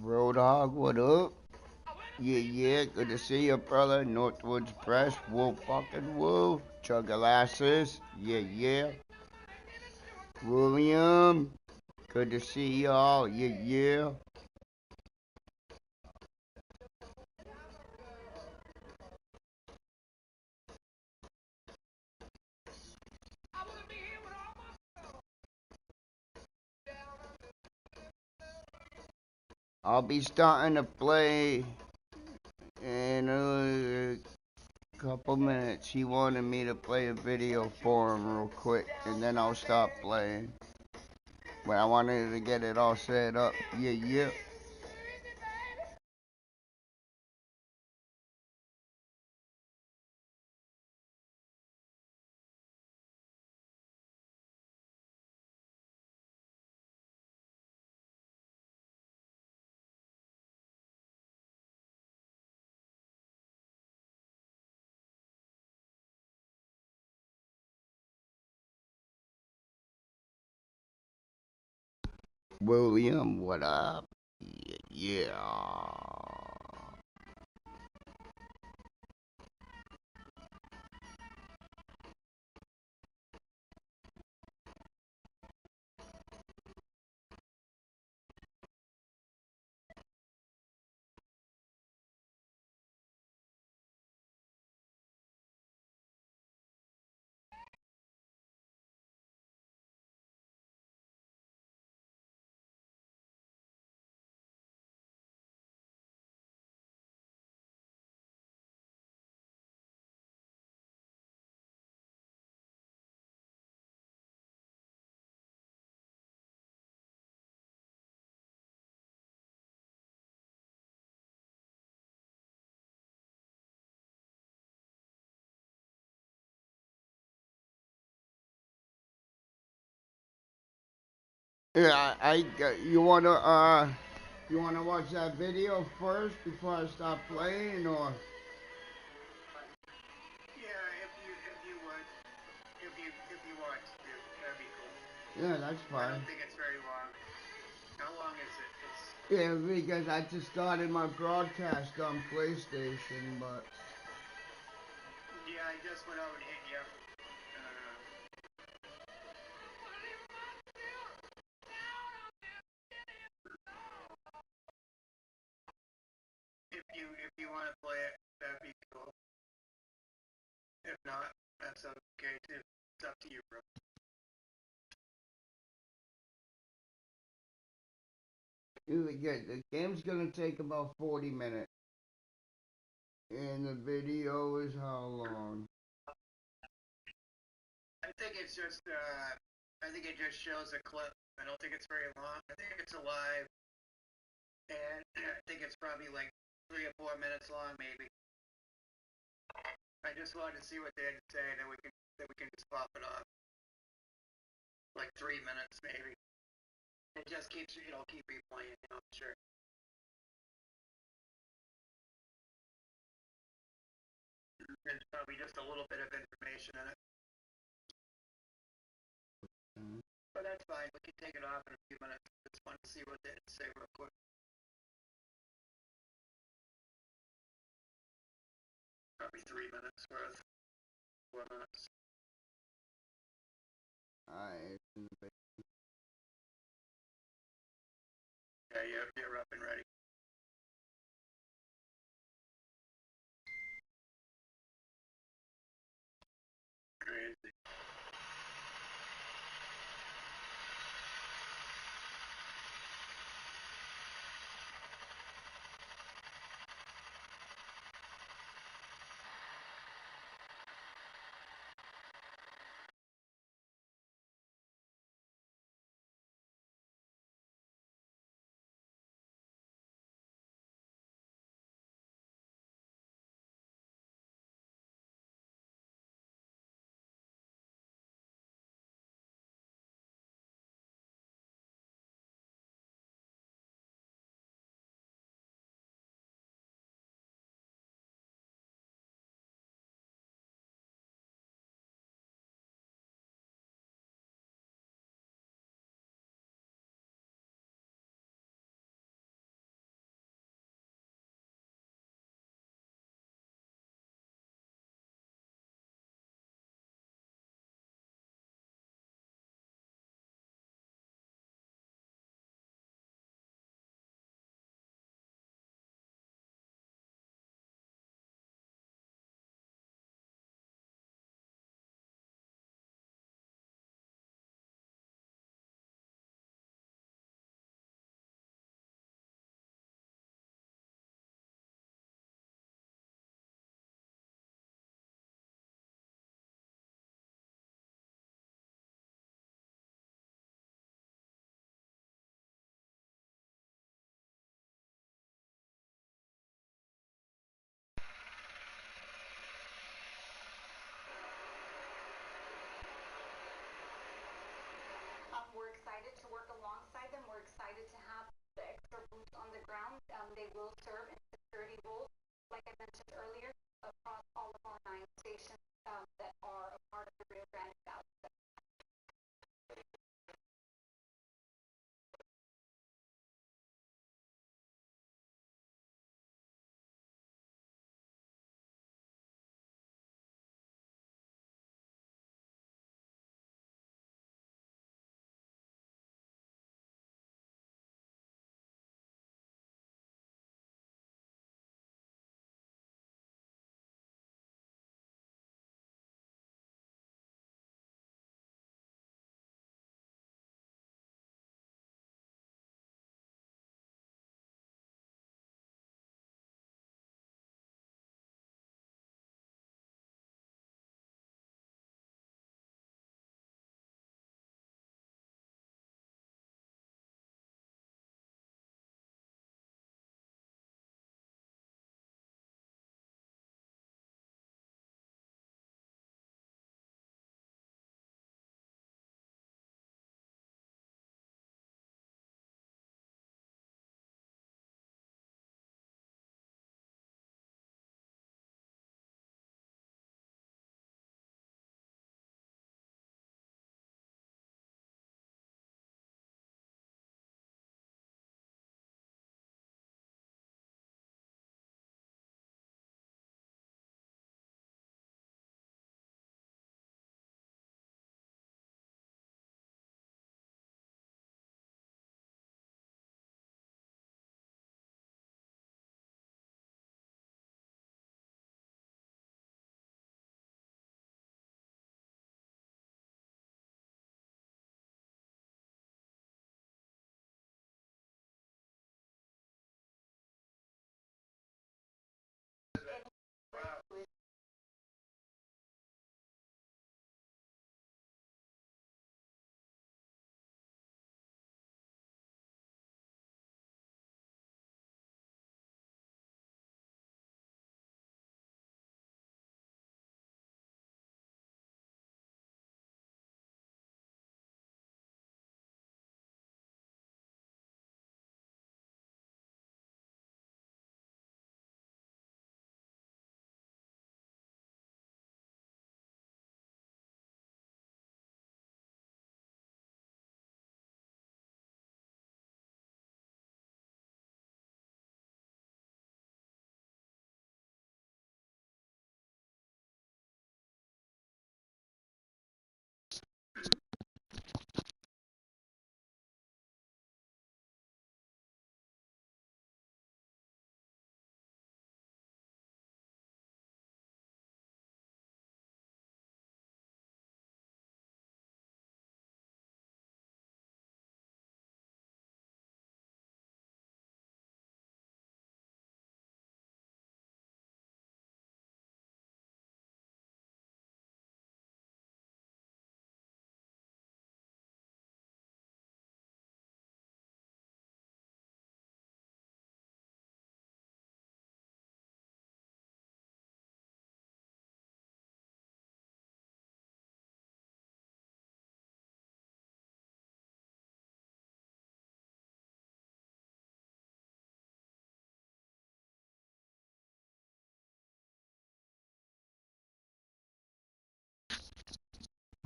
Road Hog, what up? Yeah, yeah, good to see you, brother. Northwoods Press, whoa, fucking whoa. Chuggalasses, yeah, yeah. William, good to see y'all, yeah, yeah. I'll be starting to play in a couple minutes. He wanted me to play a video for him real quick, and then I'll stop playing. But I wanted to get it all set up, yeah, yeah. William, what up? Yeah, yeah. Yeah, you wanna watch that video first before I stop playing, or? Yeah, that's fine. I don't think it's very long. How long is it? Yeah, because I just started my broadcast on PlayStation, but. Yeah, I just went over and hit you. If you want to play it, that'd be cool. If not, that's okay too. It's up to you, bro. The game's gonna take about 40 minutes. And the video is how long? I think it's just, I think it just shows a clip. I don't think it's very long. I think it's a live, and I think it's probably like 3 or 4 minutes long, maybe. I just wanted to see what they had to say, and then we can just pop it off. Like 3 minutes, maybe. It just keeps, keep replaying, sure. There's probably just a little bit of information in it. But that's fine. We can take it off in a few minutes. Just want to see what they had to say real quick. Probably 3 minutes worth. 4 minutes. Alright. Yeah, you're up and ready. Crazy. security rules, like I mentioned earlier, across all of our 9 stations that are a part of the Rio Grande Valley.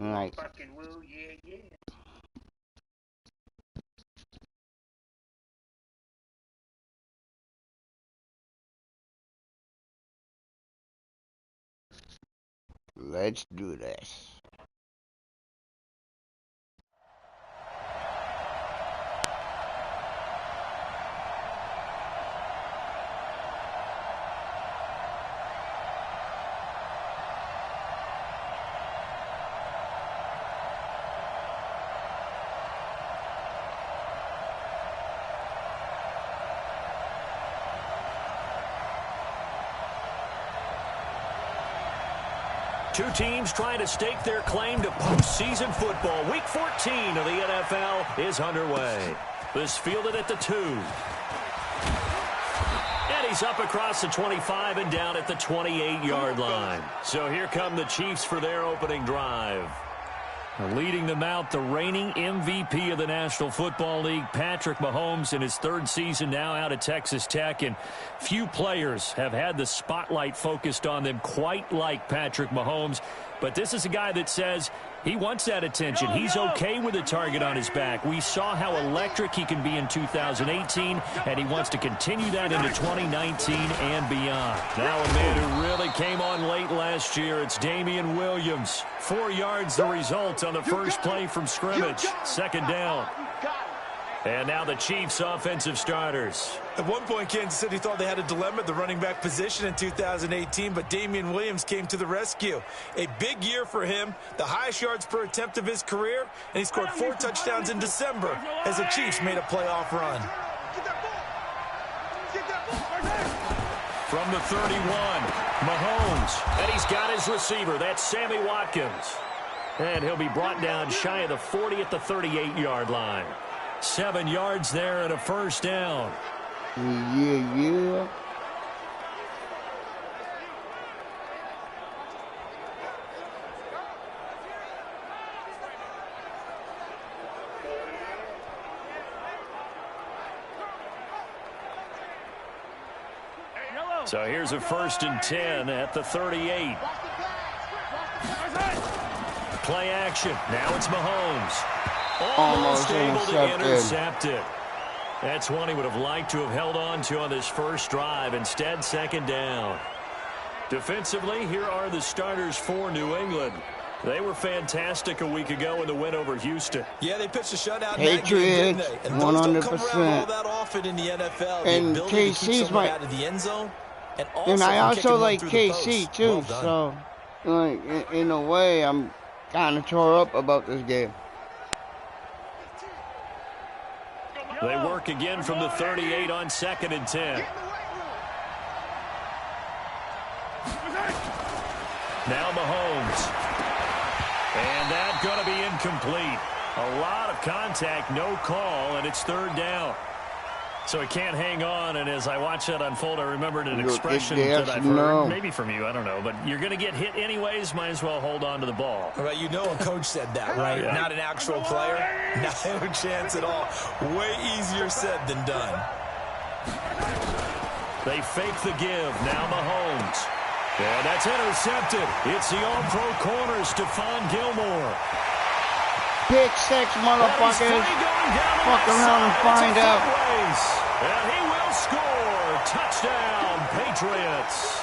Right. Fucking woo, yeah, yeah. Let's do this. Two teams trying to stake their claim to postseason football. Week 14 of the NFL is underway. This fielded at the 2. And he's up across the 25 and down at the 28-yard line. So here come the Chiefs for their opening drive. Leading them out, the reigning MVP of the National Football League, Patrick Mahomes, in his third season now out at Texas Tech. And few players have had the spotlight focused on them quite like Patrick Mahomes. But this is a guy that says he wants that attention. He's okay with a target on his back. We saw how electric he can be in 2018, and he wants to continue that into 2019 and beyond. Now a man who really came on late last year, it's Damian Williams. 4 yards the result on the first play from scrimmage. Second down. And now the Chiefs' offensive starters. At one point, Kansas City thought they had a dilemma at the running back position in 2018, but Damian Williams came to the rescue. A big year for him, the highest yards per attempt of his career, and he scored 4 touchdowns in December as the Chiefs made a playoff run. From the 31, Mahomes, and he's got his receiver. That's Sammy Watkins. And he'll be brought down shy of the 40 at the 38-yard line. 7 yards there and a first down. Yeah. So here's a 1st and 10 at the 38. Play action. Now it's Mahomes. Almost able to intercept it. That's one he would have liked to have held on to on this first drive. Instead, second down. Defensively, here are the starters for New England. They were fantastic a week ago in the win over Houston. Yeah, they pitched a shutout. Patriots, 100%. And those don't come around all that often in the NFL. And the ability to keep KC's someone my... out of the end zone. And I also like KC, too. So, like, in a way, I'm kind of tore up about this game. They work again from the 38 on 2nd and 10. Now Mahomes. And that's going to be incomplete. A lot of contact, no call, and it's 3rd down. So he can't hang on, and as I watch that unfold, I remembered an expression that I've heard, maybe from you, I don't know, but you're going to get hit anyways, might as well hold on to the ball. Right, you know a coach said that, right? Yeah. Not an actual player. No chance at all. Way easier said than done. They fake the give. Now Mahomes. And that's intercepted. It's the all-pro corner, Stephon Gilmore. Pick 6, motherfuckers. Fuck around and find out. And he will score. Touchdown, Patriots.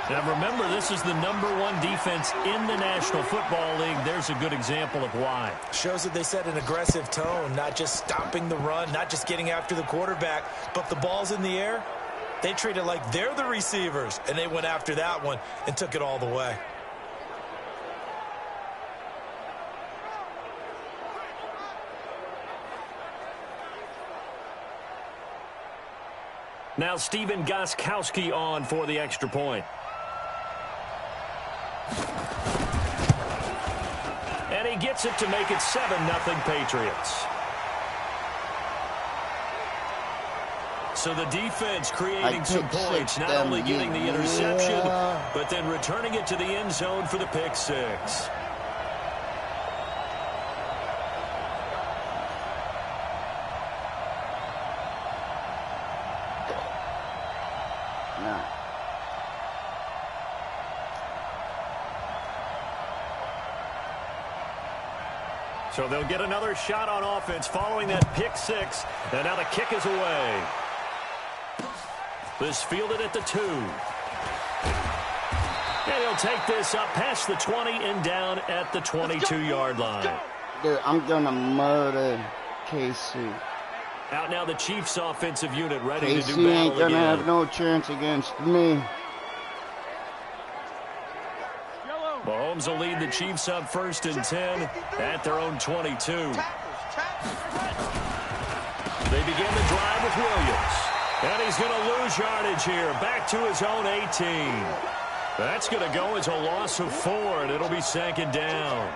Now remember, this is the #1 defense in the National Football League. There's a good example of why. Shows that they set an aggressive tone, not just stopping the run, not just getting after the quarterback, but the ball's in the air. They treat it like they're the receivers, and they went after that one and took it all the way. Now Stephen Gostkowski on for the extra point. And he gets it to make it 7-0 Patriots. So the defense creating some points, not only getting the interception, but then returning it to the end zone for the pick 6. So they'll get another shot on offense following that pick 6. And now the kick is away. This fielded at the 2. And he'll take this up past the 20 and down at the 22-yard line. Dude, I'm going to murder KC. Out now the Chiefs offensive unit ready to do KC battle ain't going to again. have no chance against me. Mahomes will lead the Chiefs up 1st and 10 at their own 22. They begin the drive with Williams. And he's going to lose yardage here. Back to his own 18. That's going to go as a loss of 4, and it'll be 2nd down.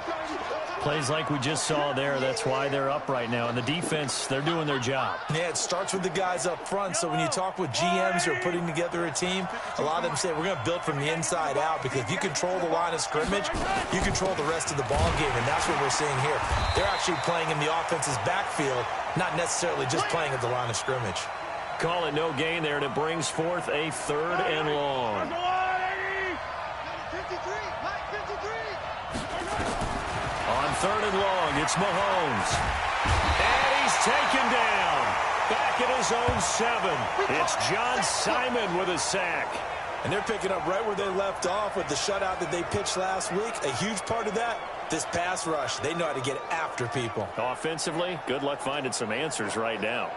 Plays like we just saw there. That's why they're up right now. And the defense, they're doing their job. Yeah, it starts with the guys up front. So when you talk with GMs who are putting together a team, a lot of them say we're going to build from the inside out, because if you control the line of scrimmage, you control the rest of the ball game, and that's what we're seeing here. They're actually playing in the offense's backfield, not necessarily just playing at the line of scrimmage. Call it no gain there, and it brings forth a 3rd and long. On 3rd and long, it's Mahomes. And he's taken down. Back at his own 7. It's John Simon with a sack. And they're picking up right where they left off with the shutout that they pitched last week. A huge part of that, this pass rush. They know how to get after people. Offensively, good luck finding some answers right now.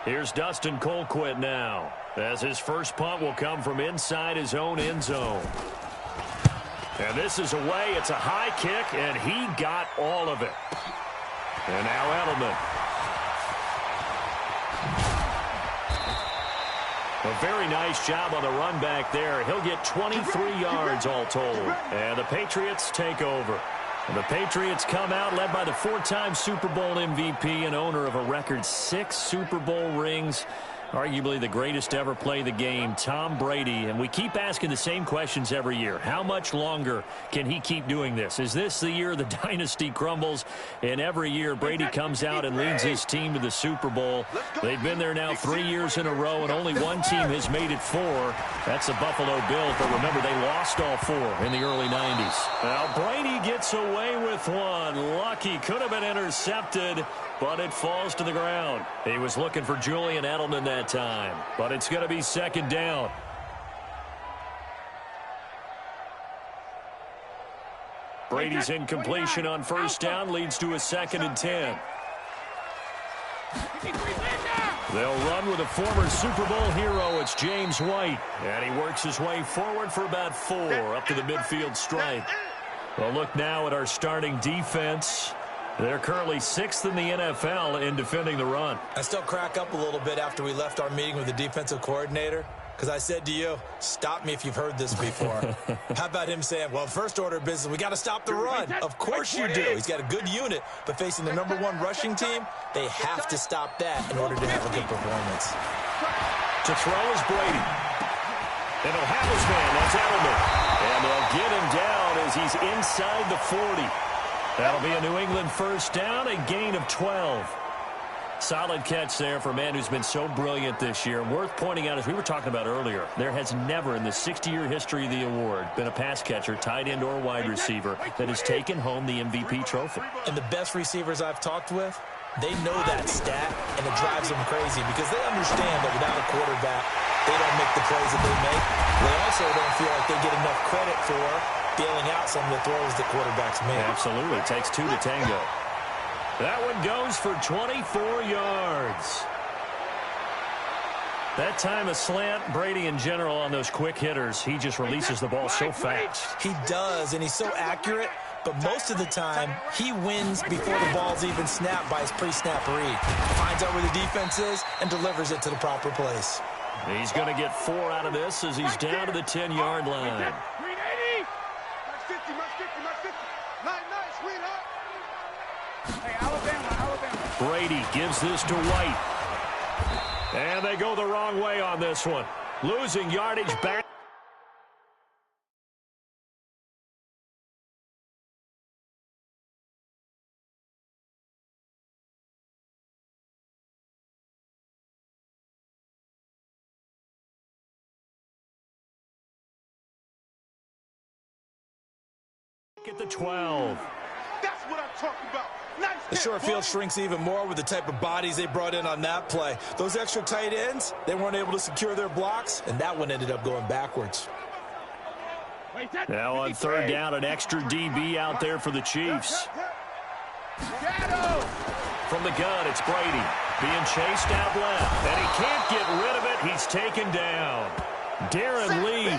Here's Dustin Colquitt now, as his first punt will come from inside his own end zone. And this is away. It's a high kick, and he got all of it. And now Edelman. A very nice job on the run back there. He'll get 23 yards all told. And the Patriots take over. And the Patriots come out led by the 4-time Super Bowl MVP and owner of a record 6 Super Bowl rings. Arguably the greatest to ever play the game, Tom Brady. And we keep asking the same questions every year. How much longer can he keep doing this? Is this the year the dynasty crumbles? And every year Brady comes out and leads his team to the Super Bowl. They've been there now 3 years in a row, and only one team has made it 4. That's the Buffalo Bills. But remember, they lost all 4 in the early 90s. Now Brady gets away with one. Lucky, could have been intercepted, but it falls to the ground. He was looking for Julian Edelman that time, but it's going to be 2nd down. Brady's incompletion on 1st down leads to a 2nd and 10. They'll run with a former Super Bowl hero. It's James White, and he works his way forward for about 4 up to the midfield stripe. Well, look now at our starting defense. They're currently 6th in the NFL in defending the run. I still crack up a little bit after we left our meeting with the defensive coordinator, because I said to you, stop me if you've heard this before. How about him saying, well, first order of business, we got to stop the run. Of course you do. He's got a good unit, but facing the #1 rushing team, they have to stop that in order to have a good performance. To throw is Brady. And he'll have his man. That's Edelman. And they'll get him down as he's inside the 40. That'll be a New England 1st down, a gain of 12. Solid catch there for a man who's been so brilliant this year. Worth pointing out, as we were talking about earlier, there has never in the 60-year history of the award been a pass catcher, tight end, or wide receiver that has taken home the MVP trophy. And the best receivers I've talked with, they know that stat, and it drives them crazy because they understand that without a quarterback, they don't make the plays that they make. They also don't feel like they get enough credit for bailing out some of the throws the quarterbacks make. Absolutely. It takes 2 to tango. That one goes for 24 yards. That time a slant. Brady in general on those quick hitters, he just releases the ball so fast. He does, and he's so accurate, but most of the time he wins before the ball's even snapped by his pre-snap read. Finds out where the defense is and delivers it to the proper place. He's going to get 4 out of this as he's down to the 10-yard line. Brady gives this to White. And they go the wrong way on this one. Losing yardage back. At the 12. That's what I'm talking about. Nice. The short field shrinks even more with the type of bodies they brought in on that play. Those extra tight ends, they weren't able to secure their blocks, and that one ended up going backwards. Now on 3rd down, an extra DB out there for the Chiefs. From the gun, it's Brady being chased out left, and he can't get rid of it. He's taken down. Darren Lee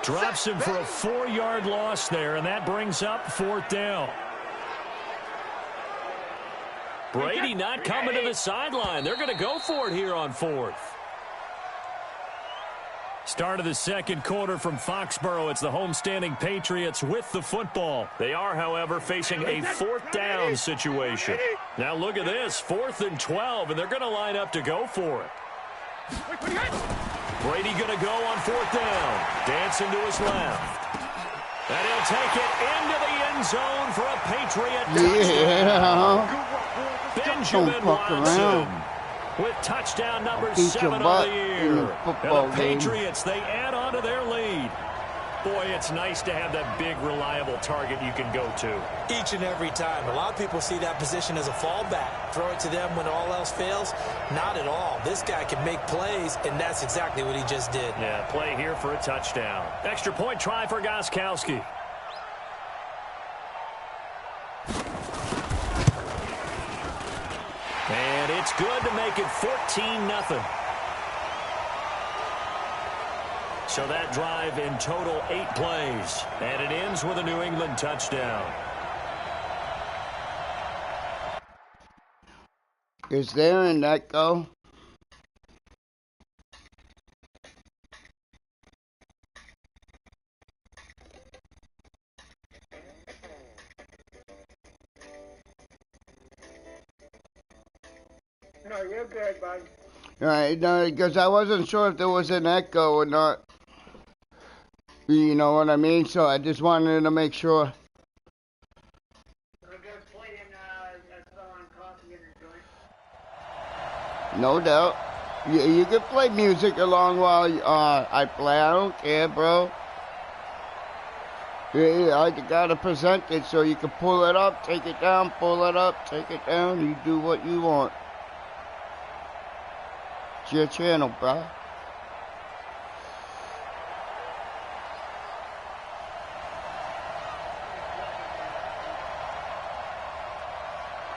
drops him for a 4-yard loss there, and that brings up 4th down. Brady not coming to the sideline. They're going to go for it here on 4th. Start of the second quarter from Foxborough. It's the homestanding Patriots with the football. They are, however, facing a fourth down situation. Now look at this, 4th and 12, and they're going to line up to go for it. Brady going to go on 4th down. Dancing to his left. And he'll take it into the end zone for a Patriot touchdown. Yeah. Benjamin Watson with touchdown number 7 of the year. And the Patriots, they add on to their lead. Boy, it's nice to have that big, reliable target you can go to. Each and every time. A lot of people see that position as a fallback. Throw it to them when all else fails. Not at all. This guy can make plays, and that's exactly what he just did. Yeah, play here for a touchdown. Extra point try for Gostkowski. And it's good to make it 14-0. So that drive in total 8 plays. And it ends with a New England touchdown. Is there an echo? No, you're good, bud. All right, no, because I wasn't sure if there was an echo or not. You know what I mean? So I just wanted to make sure. No doubt. You can play music along while I play. I don't care, bro. Yeah, I gotta present it so you can pull it up, take it down, pull it up, take it down. You do what you want. It's your channel, bro.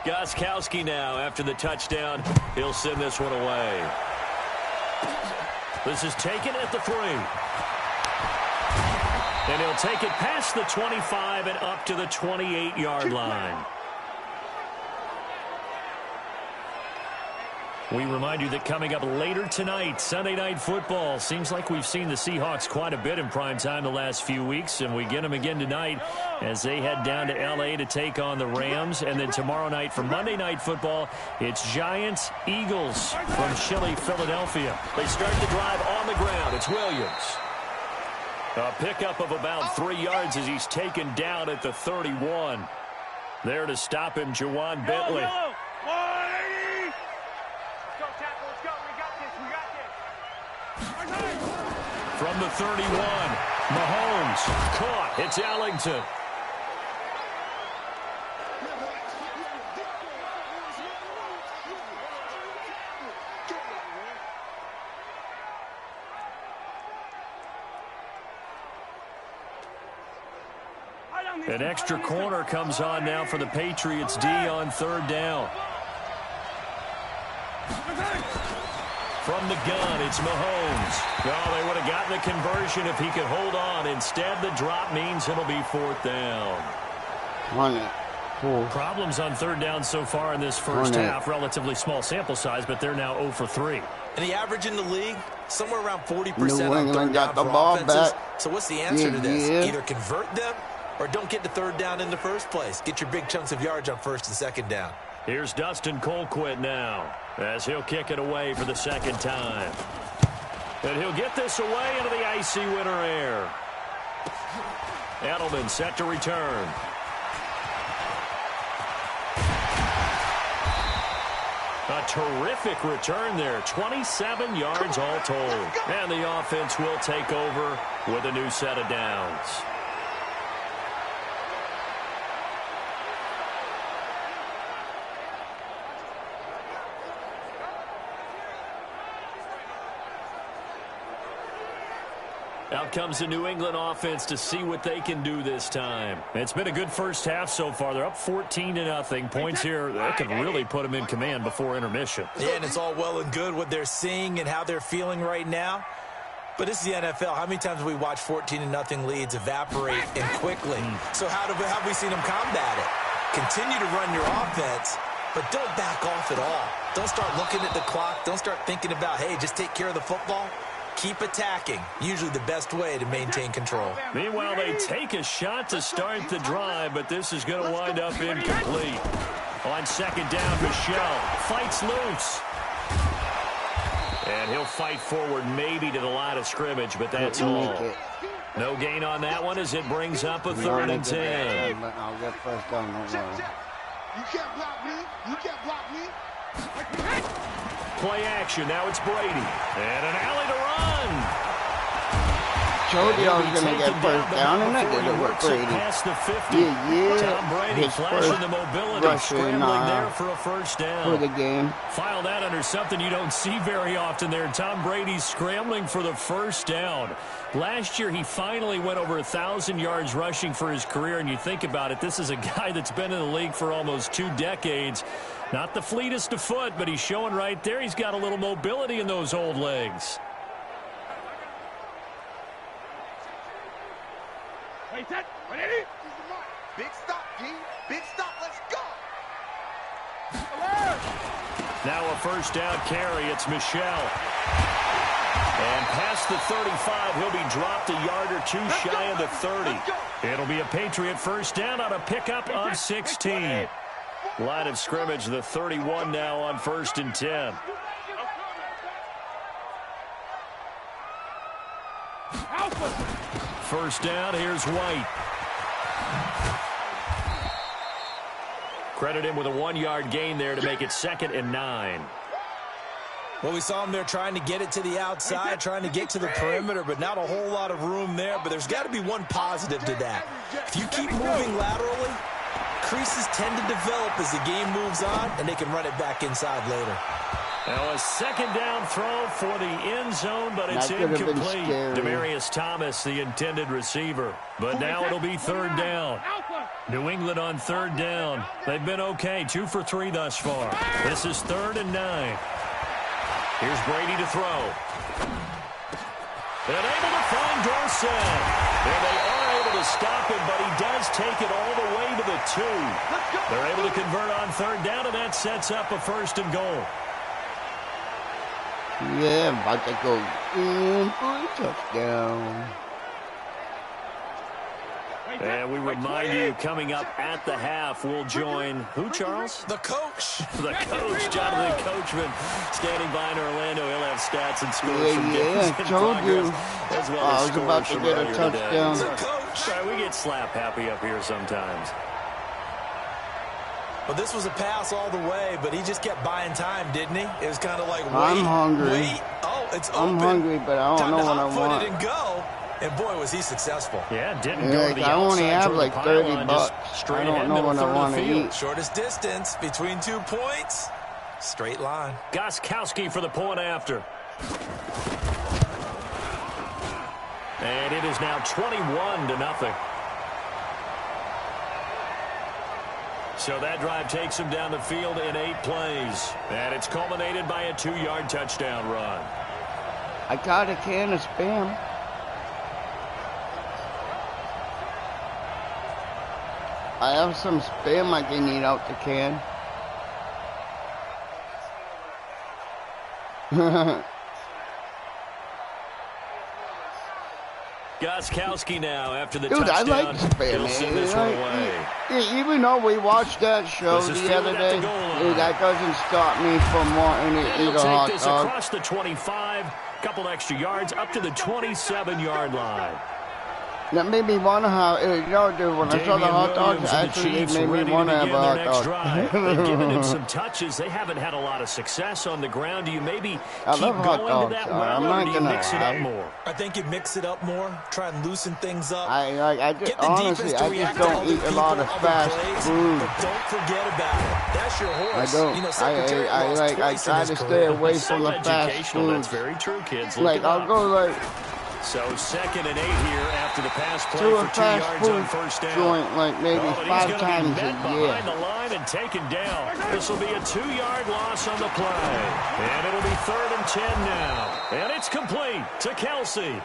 Gostkowski now, after the touchdown, he'll send this one away. This is taken at the 3. And he'll take it past the 25 and up to the 28-yard line. We remind you that coming up later tonight, Sunday Night Football. Seems like we've seen the Seahawks quite a bit in prime time the last few weeks, and we get them again tonight as they head down to L.A. to take on the Rams. And then tomorrow night for Monday Night Football, it's Giants-Eagles from chilly Philadelphia. They start the drive on the ground. It's Williams. A pickup of about 3 yards as he's taken down at the 31. There to stop him, Juwan Bentley. From the 31, Mahomes caught. It's Ellington. An extra corner comes on now for the Patriots D on 3rd down. From the gun, it's Mahomes. Oh, they would have gotten the conversion if he could hold on. Instead, the drop means it'll be 4th down. Problems on 3rd down so far in this first half. Relatively small sample size, but they're now 0 for 3. And the average in the league, somewhere around 40% New on 3rd down the for ball offenses. back. So what's the answer to this? Yeah. Either convert them or don't get to 3rd down in the first place. Get your big chunks of yards on 1st and 2nd down. Here's Dustin Colquitt now as he'll kick it away for the 2nd time. And he'll get this away into the icy winter air. Edelman set to return. A terrific return there. 27 yards all told. And the offense will take over with a new set of downs. Out comes the New England offense to see what they can do this time. It's been a good first half so far. They're up 14-0. Points here that could really put them in command before intermission. Yeah, and it's all well and good what they're seeing and how they're feeling right now. But this is the NFL. How many times have we watched 14-0 leads evaporate and quickly? So how have we seen them combat it? Continue to run your offense, but don't back off at all. Don't start looking at the clock. Don't start thinking about, hey, just take care of the football. keep attacking. Usually the best way to maintain control. Meanwhile, they take a shot to start the drive, but this is going to wind up incomplete. On second down, Michel fights loose. And he'll fight forward maybe to the line of scrimmage, but that's all. No gain on that one as it brings up a 3rd and 10. I'll get first down. You can't block me. You can't block me. Play action. Now it's Brady. And an alley to run. Told you I was going to get first down, and that didn't work, Brady. Past the 50. Yeah. Tom Brady His flashing the mobility, scrambling there for a first down. For the game. File that under something you don't see very often there. Tom Brady scrambling for the first down. Last year, he finally went over 1,000 yards rushing for his career, and you think about it, this is a guy that's been in the league for almost 2 decades. Not the fleetest of foot, but he's showing right there he's got a little mobility in those old legs. Big stop, G. Big stop. Let's go. Now a first down carry. It's Michel. And past the 35, he'll be dropped a yard or two shy of the 30. It'll be a Patriot first down on a pickup of 16. Line of scrimmage, the 31 now on 1st and 10. First down, here's White. Credit him with a 1-yard gain there to make it 2nd and 9. Well, we saw him there trying to get it to the outside, trying to get to the perimeter, but not a whole lot of room there. But there's got to be one positive to that. If you keep moving laterally, creases tend to develop as the game moves on, and they can run it back inside later. Now a 2nd down throw for the end zone, but it's incomplete. Demaryius Thomas, the intended receiver. But now it'll be 3rd down. New England on 3rd down. They've been okay, 2 for 3 thus far. This is 3rd and 9. Here's Brady to throw. And able to find Dorsett. And they are able to stop him, but he does take it all the way to the 2. They're able to convert on 3rd down, and that sets up a 1st and goal. Yeah, I'm about to go in for a touchdown. And we remind you, coming up at the half, we'll join who, Charles? The coach. The coach, Jonathan Coachman, standing by in Orlando. He'll have stats and scores from games in told you. as well I as was about to get a touchdown. The coach. Right, we get slap happy up here sometimes. Well, this was a pass all the way, but he just kept buying time, didn't he? It was kind of like, wait, I'm hungry. wait. Oh, it's open. I'm hungry, but I don't know what I want. It and go. And boy, was he successful. Yeah, didn't go to the I only outside have toward like the 30 pylon, bucks. just straight I don't ahead, know middle what I third of want the to field. eat. Shortest distance between 2 points. Straight line. Gostkowski for the point after. And it is now 21-0. So that drive takes him down the field in 8 plays. And it's culminated by a 2-yard touchdown run. I got a can of Spam. I have some Spam I can eat out the can. Gostkowski now after the Dude, touchdown. I like Spam, He'll send this one away. Even though we watched that show This is the other fielded at day, the goal line. dude, that doesn't stop me from wanting to And eat he'll a hot take this dog. across the 25, couple extra yards, up to the 27-yard line. That made me want to have, dude, when I saw the hot dogs, Williams and the actually, it Chiefs made me ready want to to have begin a their hot next drive. They've given him dog. some touches. They haven't had a lot of success on the ground. Do you maybe I keep love hot going dogs, to that so well, I'm or not do you gonna mix it up lie. more? I think you mix it up more, try and loosen things up. I just, Get the honestly, defense to I react just to don't other eat a lot of people, other fast plays, food. But don't forget about it. That's your horse. I don't. You know, Secretary lost I twice in try his to career. stay away from the fast Educational, food. that's very true, kids. Look Like, it I'll up. go like So 2nd and 8 here after the pass play to a for 2 fast yards on food first down. joint like maybe Oh, but 5 he's times going to be a met behind year. the line and taken down. This will be a 2-yard loss on the play. And it'll be 3rd and 10 now. And it's complete to Kelsey.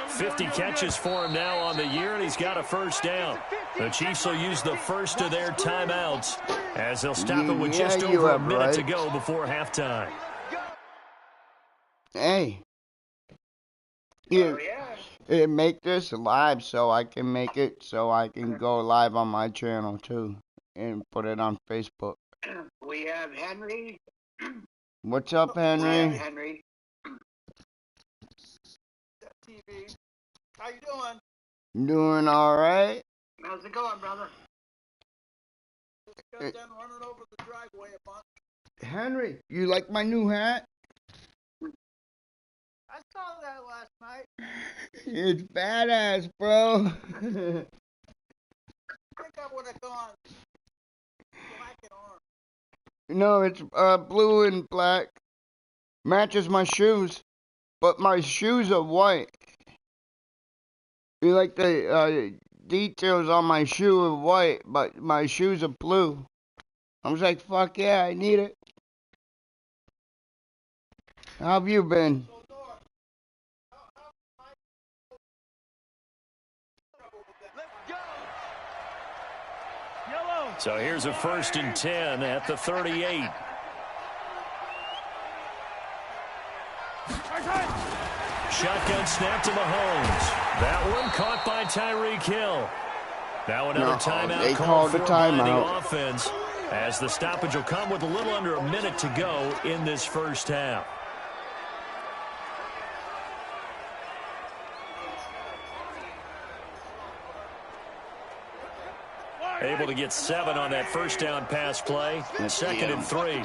50 catches for him now on the year, and he's got a first down. The Chiefs will use the first of their timeouts as they'll stop it with just you over a have minute to right. go before halftime. Hey, Yeah, yeah. make this live so I can make it so I can go live on my channel too and put it on Facebook. We have Henry. What's up, We have Henry? Henry. TV. How you doing? Doing all right? How's it going, brother? Just got done running over the driveway a bunch. Henry, you like my new hat? I saw that last night. It's badass, bro. I think I would have gone black and orange. No, it's blue and black. Matches my shoes, but my shoes are white. You like the details on my shoe are white, but my shoes are blue. I was like, fuck yeah, I need it. How have you been? So here's a 1st and 10 at the 38. Shotgun snap to Mahomes. That one caught by Tyreek Hill. Now another timeout called for by the offense, as the stoppage will come with a little under a minute to go in this first half. Able to get 7 on that first down pass play. 2nd and 3.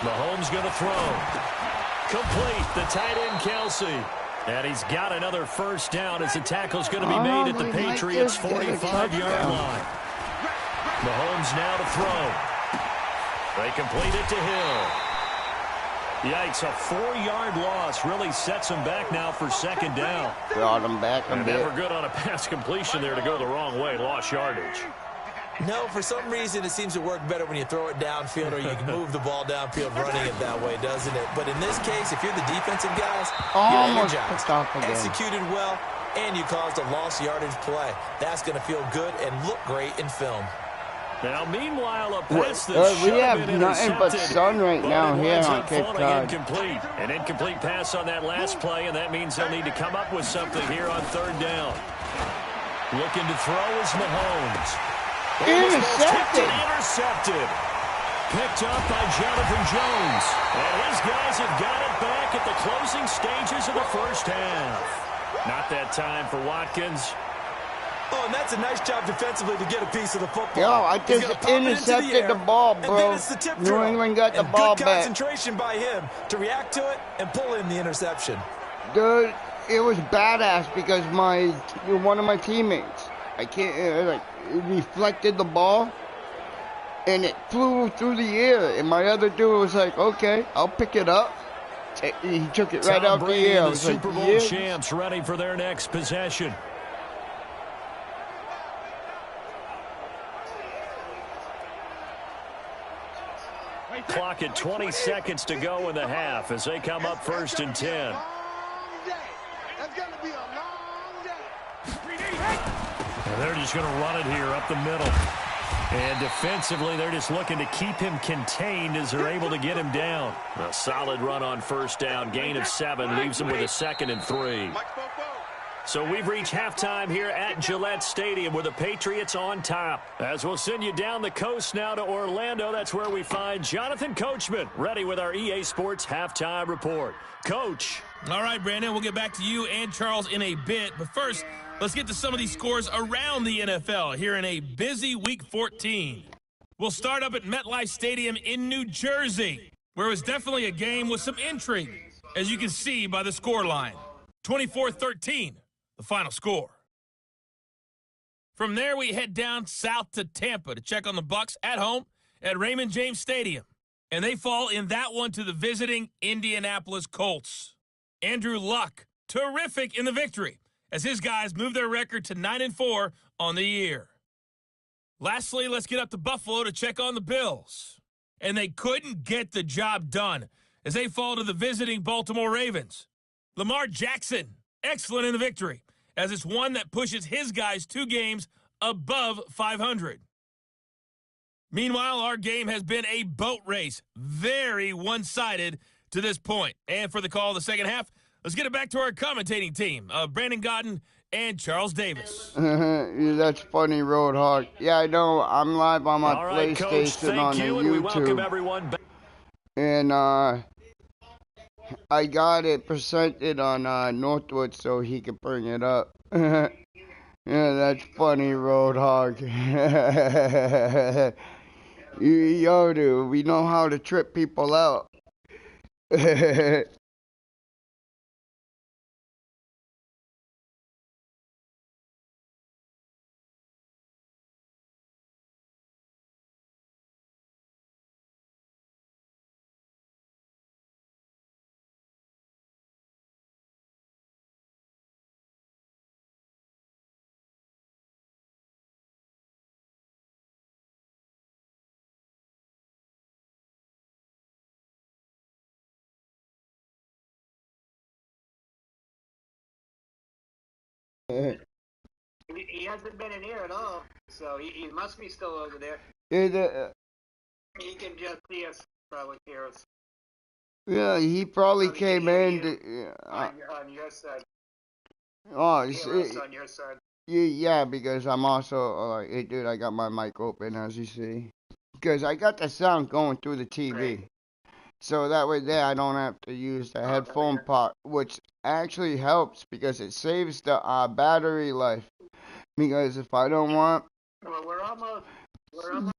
Mahomes going to throw. Complete. The tight end, Kelsey. And he's got another first down as the tackle's going to be made at the Patriots' 45-yard line. Mahomes now to throw. They complete it to Hill. Yikes, a 4-yard loss really sets him back now for 2nd down. Brought him back a bit. Never good on a pass completion there to go the wrong way. Lost yardage. No, for some reason it seems to work better when you throw it downfield or you can move the ball downfield running it that way, doesn't it? But in this case, if you're the defensive guys, you're energized, executed well, and you caused a lost yardage play. That's going to feel good and look great in film. Now, meanwhile, a pass that we have nothing but sun right now here on Cape Cod. Incomplete. An incomplete pass on that last play, and that means they'll need to come up with something here on 3rd down. Looking to throw is Mahomes. Intercepted. Picked up by Jonathan Jones. And his guys have got it back at the closing stages of the first half. Not that time for Watkins. Oh, and that's a nice job defensively to get a piece of the football. Yo, I just intercepted the ball, bro. New England got the ball back. Good concentration by him to react to it and pull in the interception. Dude, it was badass because one of my teammates, it reflected the ball and it flew through the air. And my other dude was like, okay, I'll pick it up. He took it right out the air. The Super Bowl champs ready for their next possession. Clock at 20 seconds to go in the half as they come up 1st and 10. That's going to be a long day. And they're just going to run it here up the middle. And defensively, they're just looking to keep him contained as they're able to get him down. A solid run on 1st down. Gain of 7 leaves him with a 2nd and 3. So we've reached halftime here at Gillette Stadium with the Patriots on top. As we'll send you down the coast now to Orlando, that's where we find Jonathan Coachman ready with our EA Sports Halftime Report. Coach. All right, Brandon, we'll get back to you and Charles in a bit. But first, let's get to some of these scores around the NFL here in a busy Week 14. We'll start up at MetLife Stadium in New Jersey, where it was definitely a game with some intrigue, as you can see by the scoreline. 24-13. The final score. From there, we head down south to Tampa to check on the Bucs at home at Raymond James Stadium. And they fall in that one to the visiting Indianapolis Colts. Andrew Luck, terrific in the victory, as his guys move their record to 9-4 on the year. Lastly, let's get up to Buffalo to check on the Bills. And they couldn't get the job done as they fall to the visiting Baltimore Ravens. Lamar Jackson, excellent in the victory, as it's one that pushes his guys 2 games above 500. Meanwhile, our game has been a boat race, very one-sided, to this point. And for the call of the second half, let's get it back to our commentating team of Brandon Godden and Charles Davis. That's funny, Roadhog. Yeah, I know. I'm live on my All right, Coach, PlayStation thank on the you, and we welcome YouTube. everyone back. And I got it presented on Northwood so he could bring it up. Yeah, that's funny, Roadhog. Yo, dude, we know how to trip people out. He hasn't been in here at all, so he must be still over there. He can just see us, probably hear us. Yeah, he probably came in. On your side. Oh, Hear us on your side. yeah, because I'm also, hey, dude, I got my mic open, as you see. Because I got the sound going through the TV. Right. So that way there, I don't have to use the headphone part, which actually helps because it saves the battery life. Because if I don't want... Well, we're almost to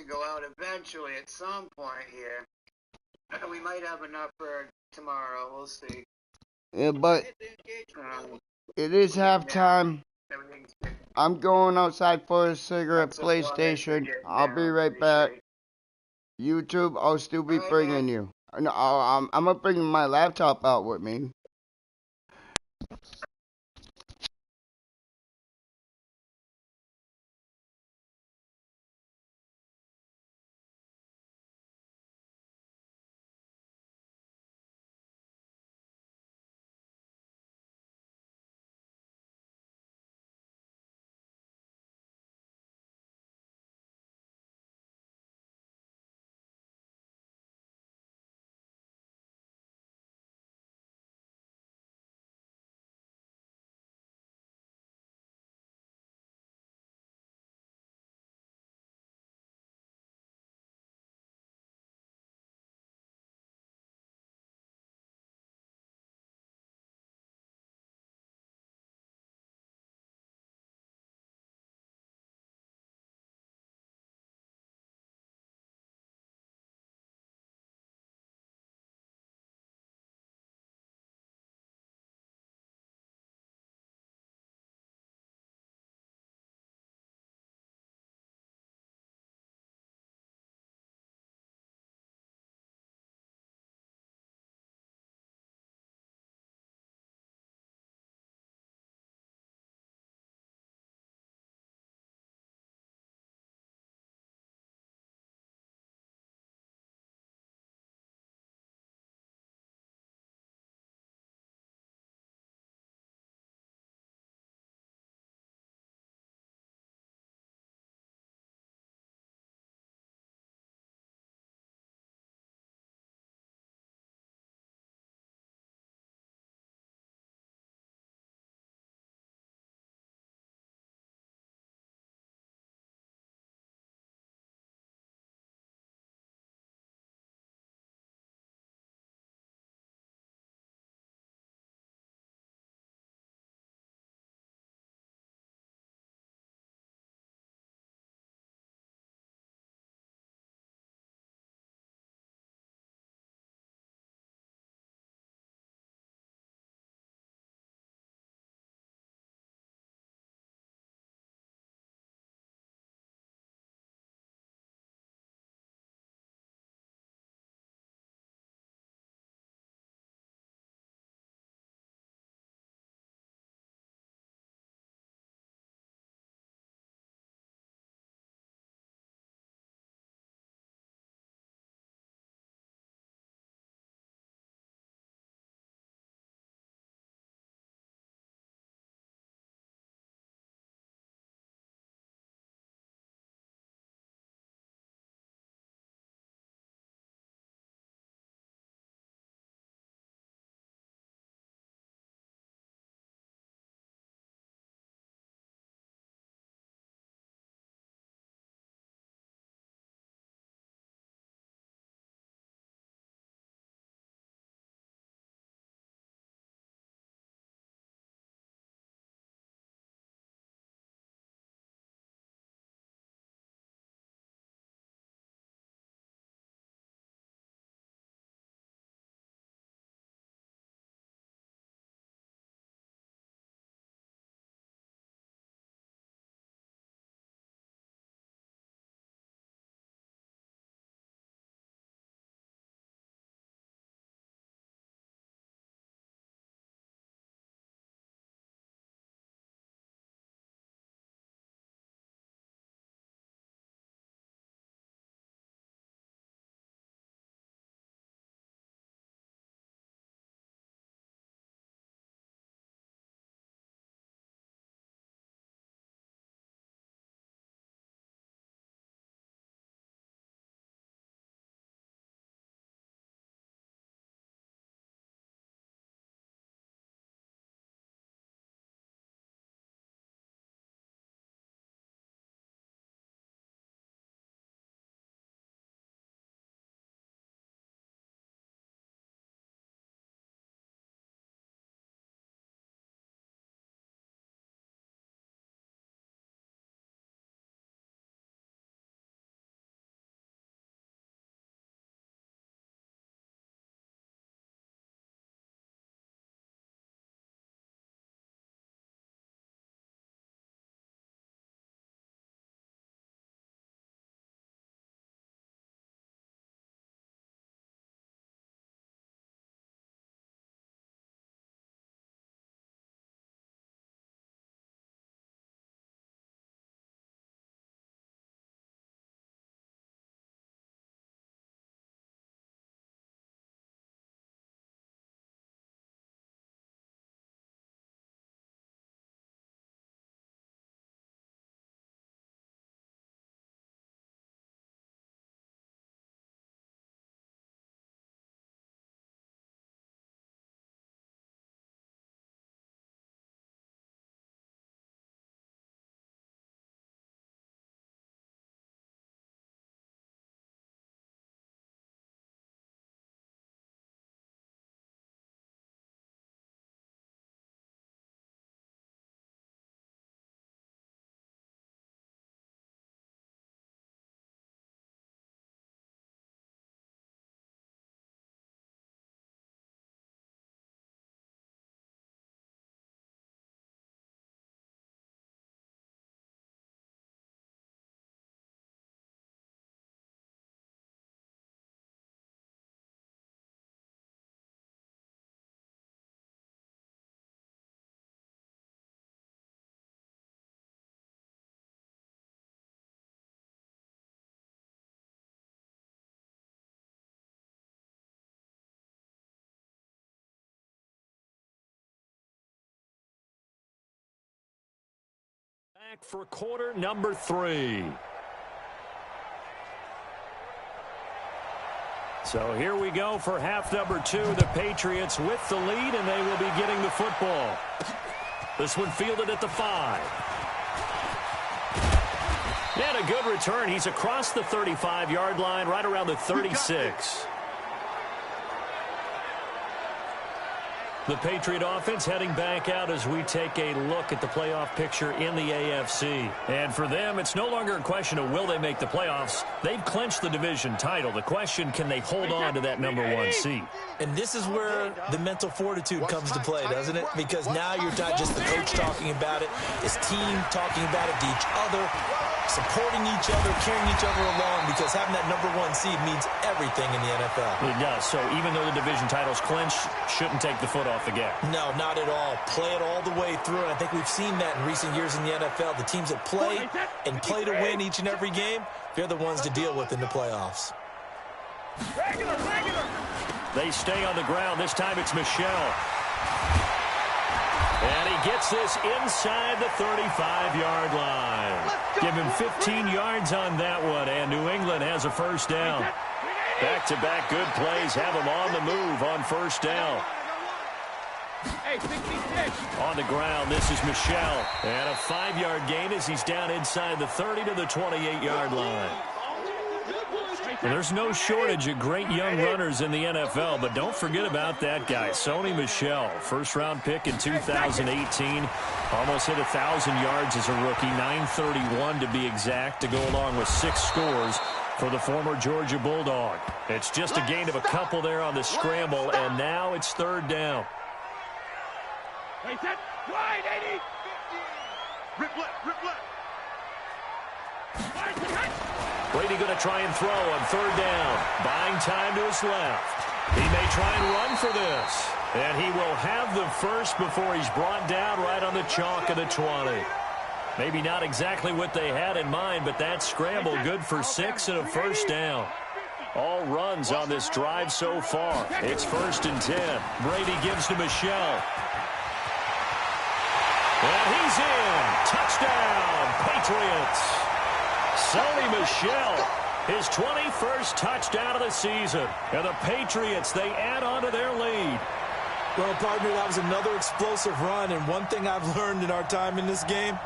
go out eventually at some point here. We might have enough for tomorrow. We'll see. Yeah, but it is halftime. I'm going outside for a cigarette, PlayStation. I'll be right back. YouTube, I'll still be bringing you. No, I'm gonna bring my laptop out with me. Back for quarter number 3. So here we go for half number 2. The Patriots with the lead, and they will be getting the football. This one fielded at the 5. And a good return. He's across the 35-yard line, right around the 36. The Patriot offense heading back out as we take a look at the playoff picture in the AFC. And for them, it's no longer a question of will they make the playoffs. They've clinched the division title. The question, can they hold on to that number 1 seed? And this is where the mental fortitude comes to play, doesn't it? Because now you're not just the coach talking about it, it's team talking about it to each other, supporting each other, carrying each other along, because having that number 1 seed means everything in the NFL. It does. So even though the division title's clinched, shouldn't take the foot off the gas. No, not at all. Play it all the way through, and I think we've seen that in recent years in the NFL. The teams that play and play to win each and every game, they're the ones to deal with in the playoffs. They stay on the ground. This time it's Michelle. And he gets this inside the 35-yard line. Give him 15 yards on that one, and New England has a first down. Back-to-back good plays have him on the move on first down. On the ground, this is Michelle. And a 5-yard gain as he's down inside the 30 to the 28-yard line. Well, there's no shortage of great young runners in the NFL, but don't forget about that guy, Sony Michel. First-round pick in 2018. Almost hit 1,000 yards as a rookie, 931 to be exact, to go along with 6 scores for the former Georgia Bulldog. It's just a gain of a couple there on the scramble, and now it's third down. Wide, 80. Rip left. Brady going to try and throw on third down. Buying time to his left. He may try and run for this. And he will have the first before he's brought down right on the chalk of the 20. Maybe not exactly what they had in mind, but that scramble good for 6 and a first down. All runs on this drive so far. It's 1st and 10. Brady gives to Michelle. And he's in. Touchdown, Patriots. Sony Michel, his 21st touchdown of the season. And the Patriots, they add on to their lead. Well, partner, that was another explosive run, and one thing I've learned in our time in this game,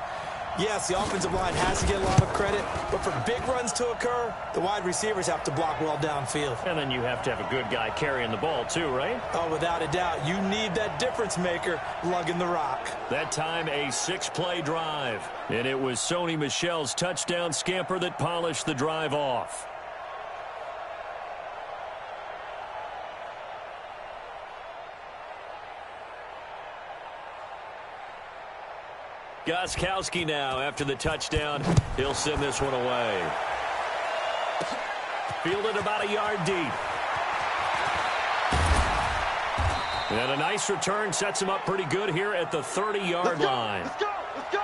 yes, the offensive line has to get a lot of credit, but for big runs to occur, the wide receivers have to block well downfield. And then you have to have a good guy carrying the ball too, right? Oh, without a doubt. You need that difference maker lugging the rock. That time a 6-play drive. And it was Sony Michel's touchdown scamper that polished the drive off. Gostkowski now after the touchdown. He'll send this one away. Fielded about a yard deep. And a nice return sets him up pretty good here at the 30-yard line. Let's go.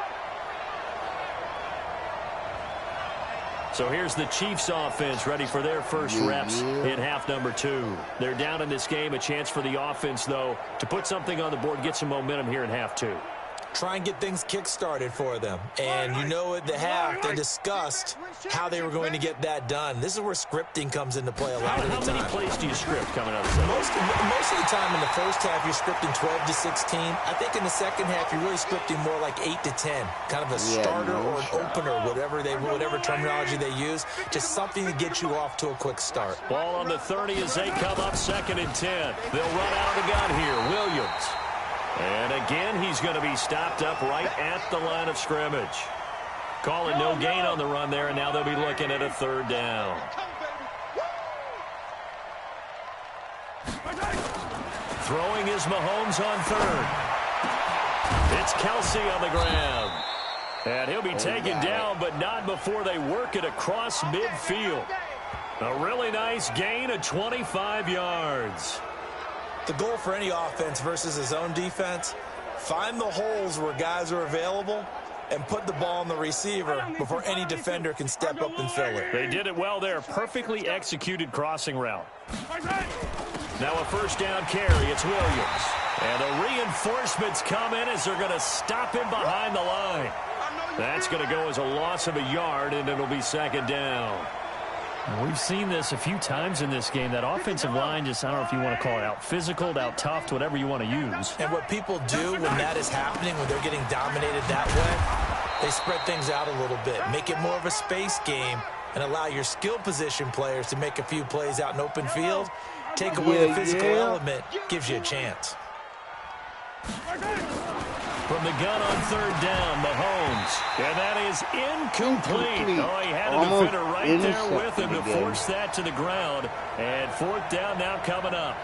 So here's the Chiefs offense ready for their first reps in half number 2. They're down in this game. A chance for the offense, though, to put something on the board, get some momentum here in half 2. Try and get things kick-started for them. And you know at the half, they discussed how they were going to get that done. This is where scripting comes into play a lot of the time. How many plays do you script coming out of the Most of the time in the first half, you're scripting 12 to 16. I think in the second half, you're really scripting more like 8 to 10. Kind of a starter or an opener, whatever terminology they use. Just something to get you off to a quick start. Ball on the 30 as they come up 2nd and 10. They'll run out of the gun here. Williams. And again, he's going to be stopped up right at the line of scrimmage. Call it no gain on the run there, and now they'll be looking at a 3rd down. Throwing is Mahomes on 3rd. It's Kelsey on the ground. And he'll be taken down, but not before they work it across midfield. A really nice gain of 25 yards. The goal for any offense versus his own defense, find the holes where guys are available and put the ball on the receiver before any defender can step up and fill it. They did it well there. Perfectly executed crossing route. Now a 1st down carry. It's Williams. And the reinforcements come in as they're going to stop him behind the line. That's going to go as a loss of a yard, and it'll be second down. We've seen this a few times in this game. That offensive line just, I don't know if you want to call it out physical, out tough, whatever you want to use. And what people do when that is happening, when they're getting dominated that way, they spread things out a little bit, make it more of a space game, and allow your skill position players to make a few plays out in open field. Take away the physical element, gives you a chance. From the gun on third down, Mahomes. And that is incomplete. Oh, he had a defender right there with him to force that to the ground. And fourth down now coming up.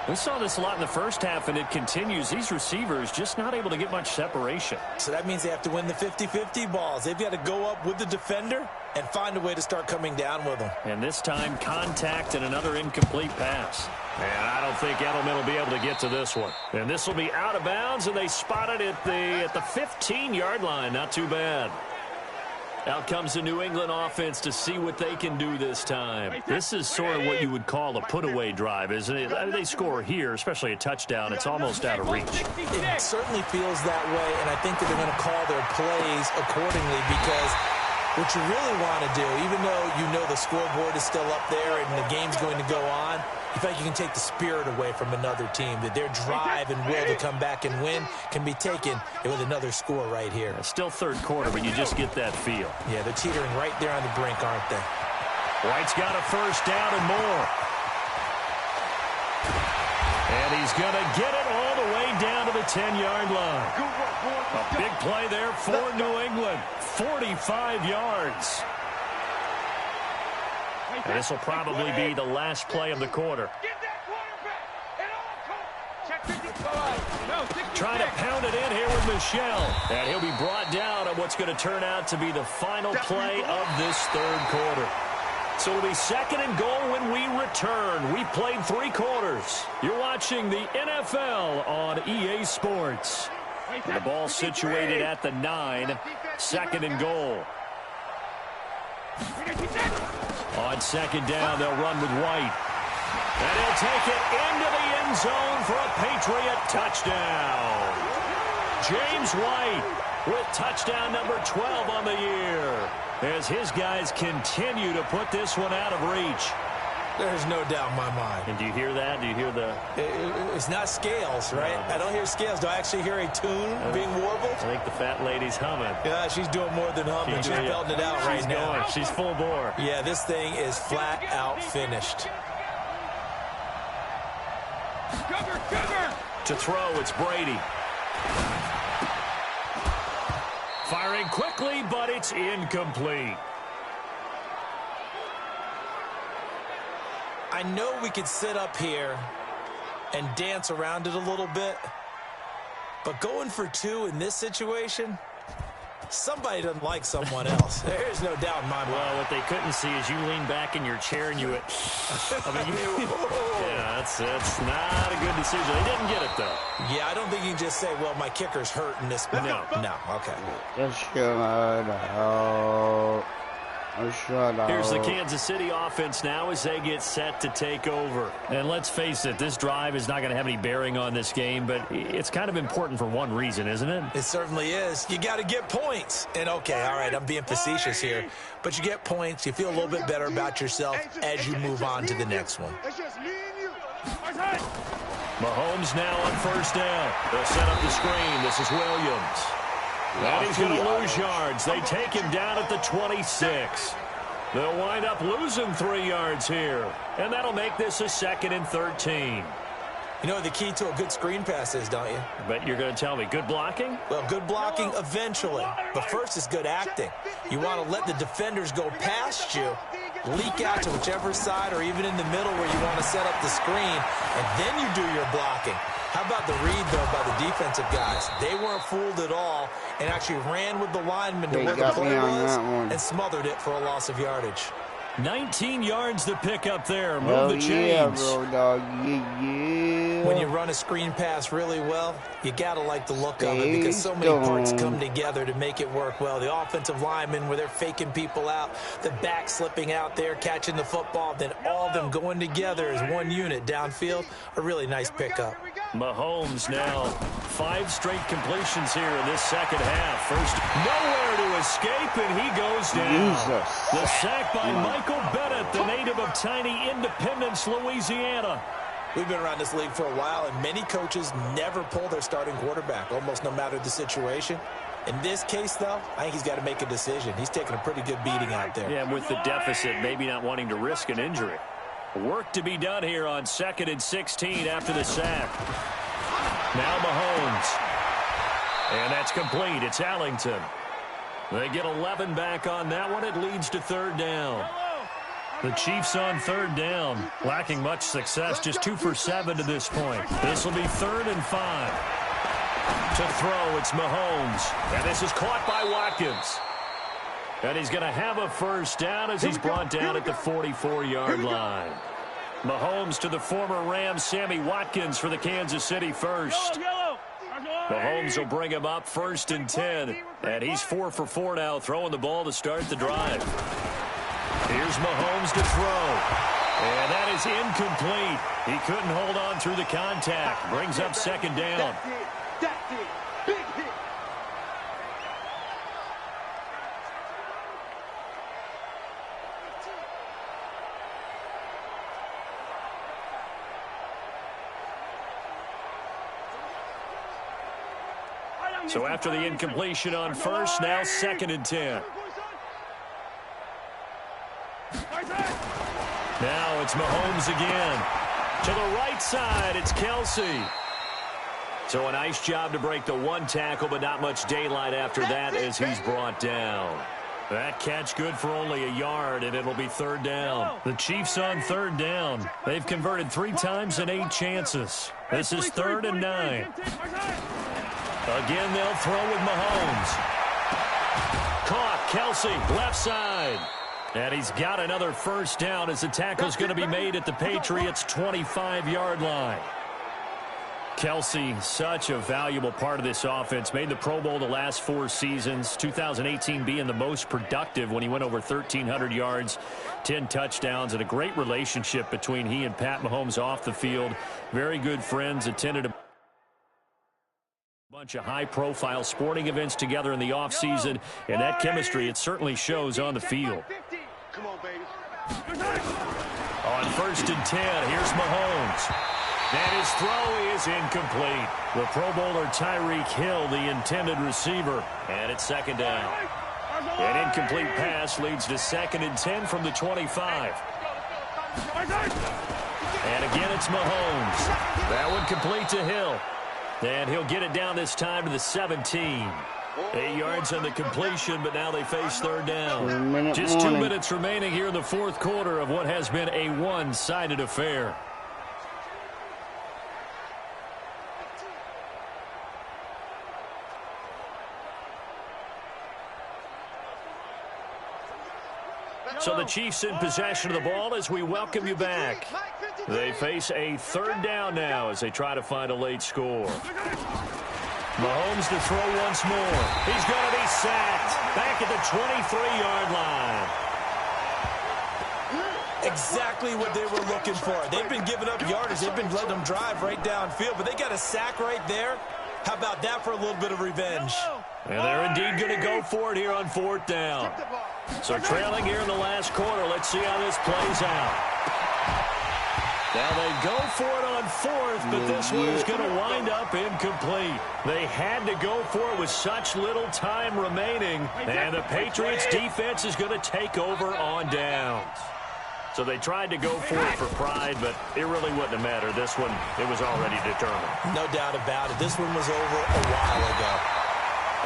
We saw this a lot in the first half, and it continues. These receivers just not able to get much separation. So that means they have to win the 50-50 balls. They've got to go up with the defender and find a way to start coming down with them. And this time, contact and another incomplete pass. And I don't think Edelman will be able to get to this one. And this will be out of bounds, and they spot it at the 15-yard line. Not too bad. Out comes the New England offense to see what they can do this time. This is sort of what you would call a put-away drive, isn't it? I mean, they score here, especially a touchdown. It's almost out of reach. It certainly feels that way, and I think that they're going to call their plays accordingly, because what you really want to do, even though you know the scoreboard is still up there and the game's going to go on, you feel like you can take the spirit away from another team, that their drive and will to come back and win can be taken with another score right here. It's still third quarter, but you just get that feel. Yeah, they're teetering right there on the brink, aren't they? White's got a first down and more. And he's going to get it all the way down to the 10-yard line. A big play there for New England. 45 yards. And this will probably be the last play of the quarter. Trying to pound it in here with Michel. And he'll be brought down on what's going to turn out to be the final play of this third quarter. So it'll be second and goal when we return. We played 3 quarters. You're watching the NFL on EA Sports. And the ball situated at the 9. Second and goal. On second down, they'll run with White. And he'll take it into the end zone for a Patriot touchdown. James White with touchdown number 12 on the year, as his guys continue to put this one out of reach. There's no doubt in my mind. And do you hear that? Do you hear the... It's not scales, right? I don't hear scales. Do I actually hear a tune being warbled? I think the fat lady's humming. Yeah, she's doing more than humming. She's belting it out right now. Going. She's full bore. Yeah, this thing is flat out finished. Cover! To throw, it's Brady. Firing quickly, but it's incomplete. I know we could sit up here and dance around it a little bit, but going for 2 in this situation, somebody doesn't like someone else. There's no doubt in my mind. Well, what they couldn't see is you lean back in your chair and you went, yeah, that's not a good decision. They didn't get it, though. Yeah, I don't think you can just say, well, my kicker's hurt in this. No, okay. Just shut out. Here's the Kansas City offense now as they get set to take over. And let's face it, this drive is not going to have any bearing on this game, but it's kind of important for one reason, isn't it? It certainly is. You got to get points. And, okay, all right, I'm being facetious here, but you get points. You feel a little bit better about yourself as you move on to the next one. It's just me and you. Mahomes now on first down. They'll set up the screen. This is Williams. And he's going to lose yards. They take him down at the 26. They'll wind up losing 3 yards here. And that'll make this a 2nd and 13. You know what the key to a good screen pass is, don't you? But you're going to tell me, good blocking? Well, good blocking eventually. But first is good acting. You want to let the defenders go past you, leak out to whichever side or even in the middle where you want to set up the screen, and then you do your blocking. How about the read, though, by the defensive guys? They weren't fooled at all and actually ran with the lineman to where the play was and smothered it for a loss of yardage. 19 yards to pick up there. Move the chains. Bro, dog. Yeah. When you run a screen pass really well, you got to like the look of it because so many parts come together to make it work well. The offensive linemen, where they're faking people out, the back slipping out there, catching the football, then all of them going together as one unit downfield, a really nice pickup. Mahomes now 5 straight completions here in this second half. First, nowhere to escape, and he goes down. Jesus. The sack by Michael Bennett, the native of tiny Independence, Louisiana. We've been around this league for a while, and many coaches never pull their starting quarterback, almost no matter the situation. In this case, though, I think he's got to make a decision. He's taking a pretty good beating out there. Yeah, with the deficit, maybe not wanting to risk an injury. Work to be done here on 2nd and 16 after the sack. Now Mahomes. And that's complete. It's Allington. They get 11 back on that one. It leads to 3rd down. The Chiefs on 3rd down, lacking much success, just 2 for 7 to this point. This will be 3rd and 5. To throw, it's Mahomes. And this is caught by Watkins. And he's going to have a first down as he's brought down at the 44-yard line. Mahomes to the former Rams, Sammy Watkins for the Kansas City first. Mahomes will bring him up 1st and 10. And he's 4 for 4 now, throwing the ball to start the drive. Here's Mahomes to throw. And that is incomplete. He couldn't hold on through the contact. Brings up 2nd down. That's it. Big hit. So after the incompletion on first, now 2nd and 10. Now it's Mahomes again. To the right side, it's Kelsey. So a nice job to break the 1 tackle, but not much daylight after that as he's brought down. That catch good for only a yard, and it'll be 3rd down. The Chiefs on 3rd down. They've converted 3 times in 8 chances. This is 3rd and 9. Again, they'll throw with Mahomes. Caught, Kelsey, left side. And he's got another first down as the tackle's going to be made at the Patriots' 25-yard line. Kelsey, such a valuable part of this offense. Made the Pro Bowl the last 4 seasons. 2018 being the most productive when he went over 1,300 yards, 10 touchdowns, and a great relationship between he and Pat Mahomes off the field. Very good friends, attended a bunch of high-profile sporting events together in the offseason, and that chemistry, it certainly shows on the field. Come on, baby. On 1st and 10, here's Mahomes. And his throw is incomplete. The Pro Bowler Tyreek Hill, the intended receiver. And it's 2nd down. An incomplete pass leads to 2nd and 10 from the 25. And again, it's Mahomes. That one complete to Hill. And he'll get it down this time to the 17. 8 yards on the completion, but now they face 3rd down. Just 2 minutes remaining here in the 4th quarter of what has been a one-sided affair. So the Chiefs in possession of the ball as we welcome you back. They face a 3rd down now as they try to find a late score. Mahomes to throw once more. He's going to be sacked back at the 23-yard line. Exactly what they were looking for. They've been giving up yardage. They've been letting them drive right downfield, but they got a sack right there. How about that for a little bit of revenge? And they're indeed going to go for it here on 4th down. So trailing here in the last quarter. Let's see how this plays out. Now they go for it on 4th, but this one is going to wind up incomplete. They had to go for it with such little time remaining, and the Patriots defense is going to take over on downs. So they tried to go for it for pride, but it really wouldn't have mattered. This one, it was already determined. No doubt about it. This one was over a while ago.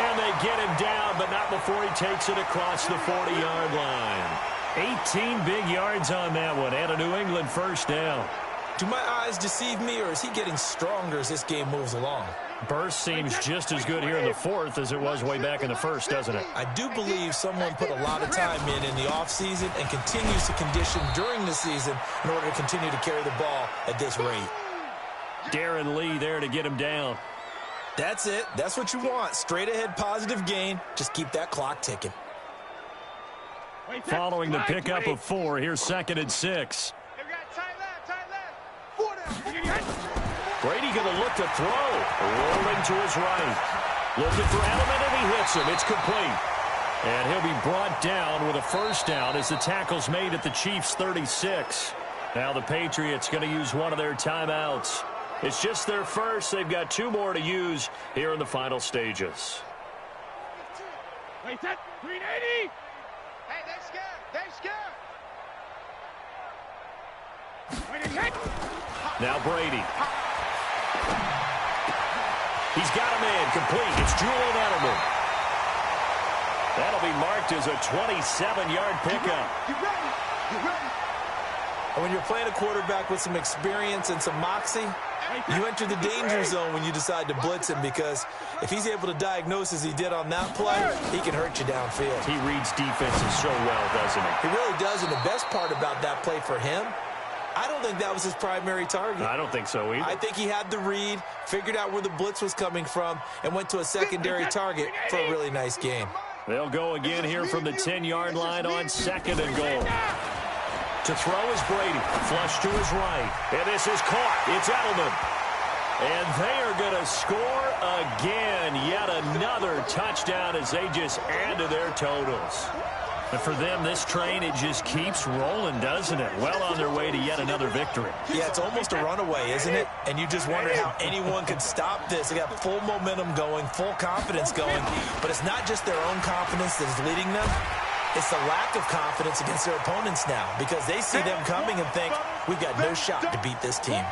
And they get him down, but not before he takes it across the 40-yard line. 18 big yards on that one, and a New England first down. Do my eyes deceive me, or is he getting stronger as this game moves along? Burst seems just as good here in the 4th as it was way back in the 1st, doesn't it? I do believe someone put a lot of time in the offseason and continues to condition during the season in order to continue to carry the ball at this rate. Darren Lee there to get him down. That's it. That's what you want. Straight ahead positive gain. Just keep that clock ticking. Following the pickup of 4, here's 2nd and 6. Brady going to look to throw. Rolling to his right. Looking for Edelman, and he hits him. It's complete. And he'll be brought down with a first down as the tackle's made at the Chiefs' 36. Now the Patriots going to use one of their timeouts. It's just their first. They've got 2 more to use here in the final stages. Wait, set, 380. Hey, they're scared. They're scared. Now Brady. He's got a man complete. It's Julian Edelman. That'll be marked as a 27-yard pickup. You ready? You ready? And when you're playing a quarterback with some experience and some moxie, you enter the danger zone when you decide to blitz him, because if he's able to diagnose as he did on that play, he can hurt you downfield. He reads defenses so well, doesn't he? He really does, and the best part about that play for him, I don't think that was his primary target. I don't think so either. I think he had the read, figured out where the blitz was coming from, and went to a secondary target for a really nice game. They'll go again here from the 10-yard line on 2nd and goal. To throw is Brady. Flush to his right. And this is caught. It's Edelman. And they are going to score again. Yet another touchdown as they just add to their totals. And for them, this train, it just keeps rolling, doesn't it? Well on their way to yet another victory. Yeah, it's almost a runaway, isn't it? And you just wonder how anyone could stop this. They got full momentum going, full confidence going. But it's not just their own confidence that is leading them. It's the lack of confidence against their opponents now, because they see them coming and think, we've got no shot to beat this team.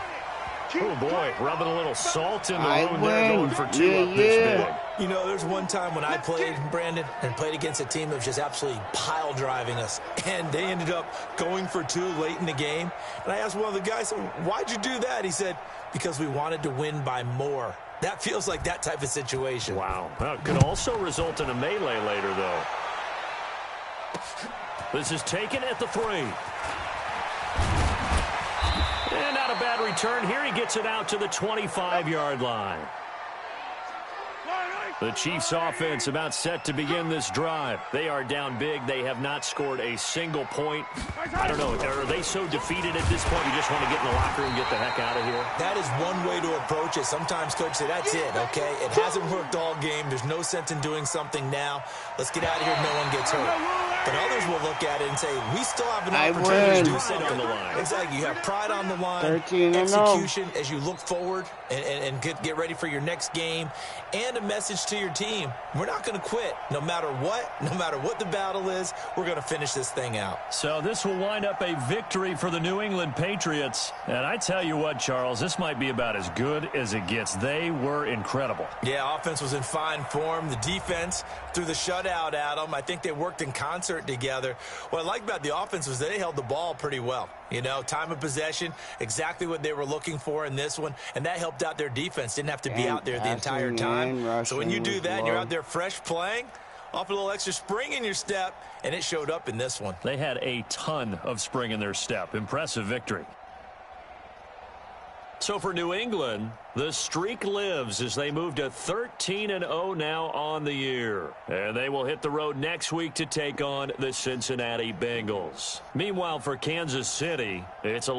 Oh, boy, rubbing a little salt in the wound there, going for 2 up this big. You know, there's one time when I played, Brandon, and played against a team that was just absolutely pile driving us, and they ended up going for 2 late in the game. And I asked one of the guys, why'd you do that? He said, because we wanted to win by more. That feels like that type of situation. Wow. Well, it could also result in a melee later, though. This is taken at the 3. And not a bad return here. He gets it out to the 25-yard line. The Chiefs offense about set to begin this drive. They are down big. They have not scored a single point. I don't know. Are they so defeated at this point you just want to get in the locker room and get the heck out of here? That is one way to approach it. Sometimes coaches say, that's it, okay? It hasn't worked all game. There's no sense in doing something now. Let's get out of here. No one gets hurt. But others will look at it and say, we still have an opportunity to do something on the line. Exactly. You have pride on the line, execution as you look forward and get ready for your next game, and a message to your team. We're not going to quit. No matter what the battle is, we're going to finish this thing out. So this will wind up a victory for the New England Patriots. And I tell you what, Charles, this might be about as good as it gets. They were incredible. Yeah, offense was in fine form. The defense threw the shutout at them. I think they worked in concert together. What I like about the offense was they held the ball pretty well. You know, time of possession, exactly what they were looking for in this one, and that helped out their defense. Didn't have to be out there the entire time. So when you do that and you're out there fresh playing, off a little extra spring in your step, and it showed up in this one. They had a ton of spring in their step. Impressive victory. So for New England, the streak lives as they move to 13-0 now on the year. And they will hit the road next week to take on the Cincinnati Bengals. Meanwhile, for Kansas City, it's a